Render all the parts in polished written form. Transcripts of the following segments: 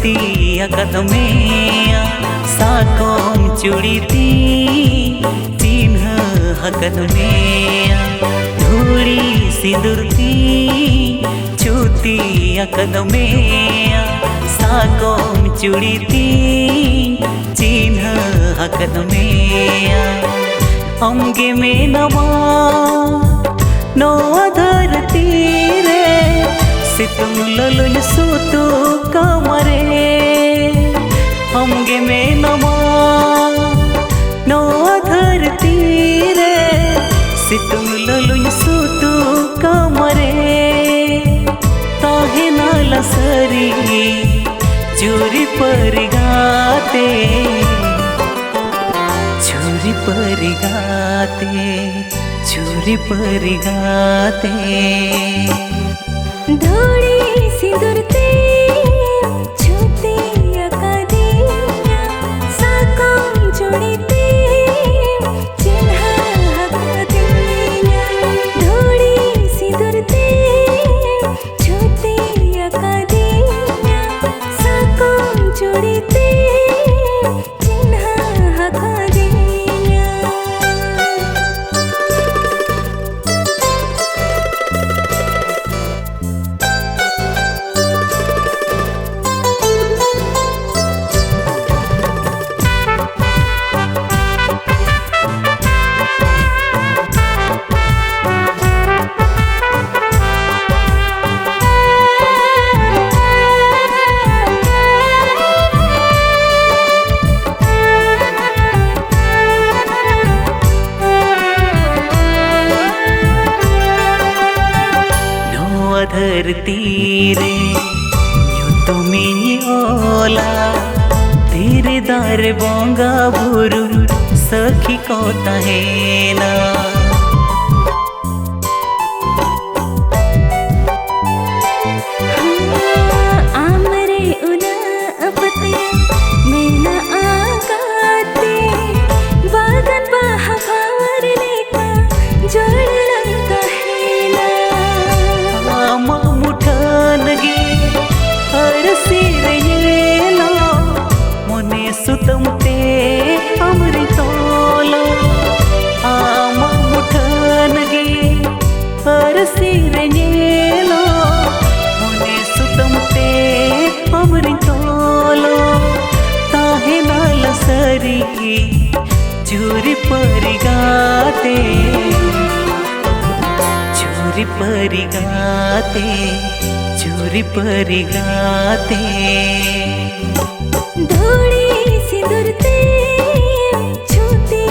छुती अकदमेया साकोम चुड़ीती चिन्ह अकदमेया धूड़ी सिंदूरती छुती अकदमेया साकोम चुड़ीती चिन्ह अकदमेया अंगे में नमा नो धरती रे सितुम ललुन सुतु कमरे अंगे में नमा नो धरती रे सितुम ललुन सुतु कमरे ताहे नाला सरी चूरी पर गाते छुरी पर गाते छुरी पर गाते धूड़ी सिंदूरते छुती अकदमेया साकोम चुड़ीती चिन्ह अकदमेया धूड़ी सिंदूरते छुती अकदमेया साकोम चुड़ीती चिन्ह अकदमेया। धरती रे यूं तुम्हें ओला धीरे दार बोंगा भुरु सखी को तहेना आमरे उना अपतिया मेना आकाते बागन बहार लेका जोड़ लगता है मोने सुतमते अमृतोलो आमा मुठन गे हरसिरेलो मोने सुतमते अमृतोलो ताहे नाल सरी चूरी पर गाते चूरी पर गाते चूरी पर गाते धूड़ी सिंदूरते छुती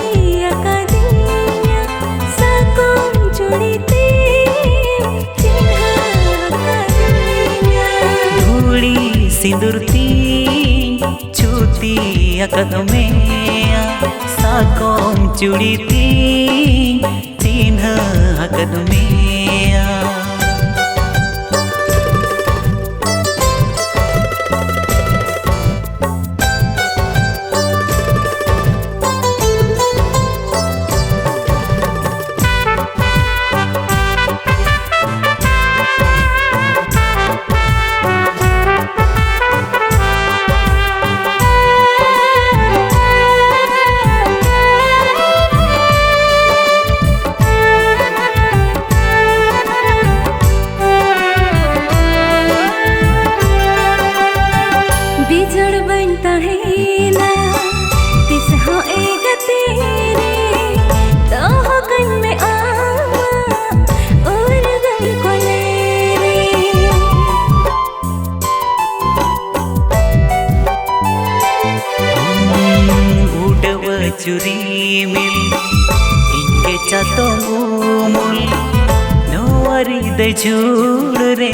अकदमेया साकोम चुड़ीती चिन्ह अकदमेया धूड़ी सिंदूरती छुती अकदमेया साकोम चुड़ीती चिन्ह अकदमेया। चुरी मिल इंगे चातो मुल नोवारी दे झूड़ रे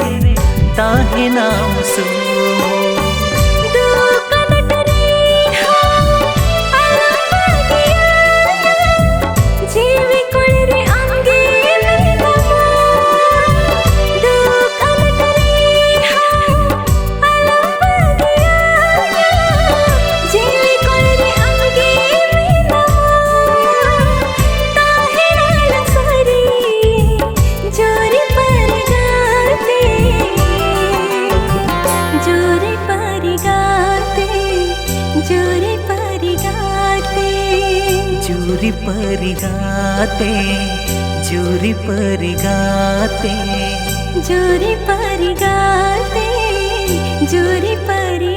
ताहे नाम सु जोरी जोरी परिगाते जोरी परिगाते जोरी परिगाते जोरी परि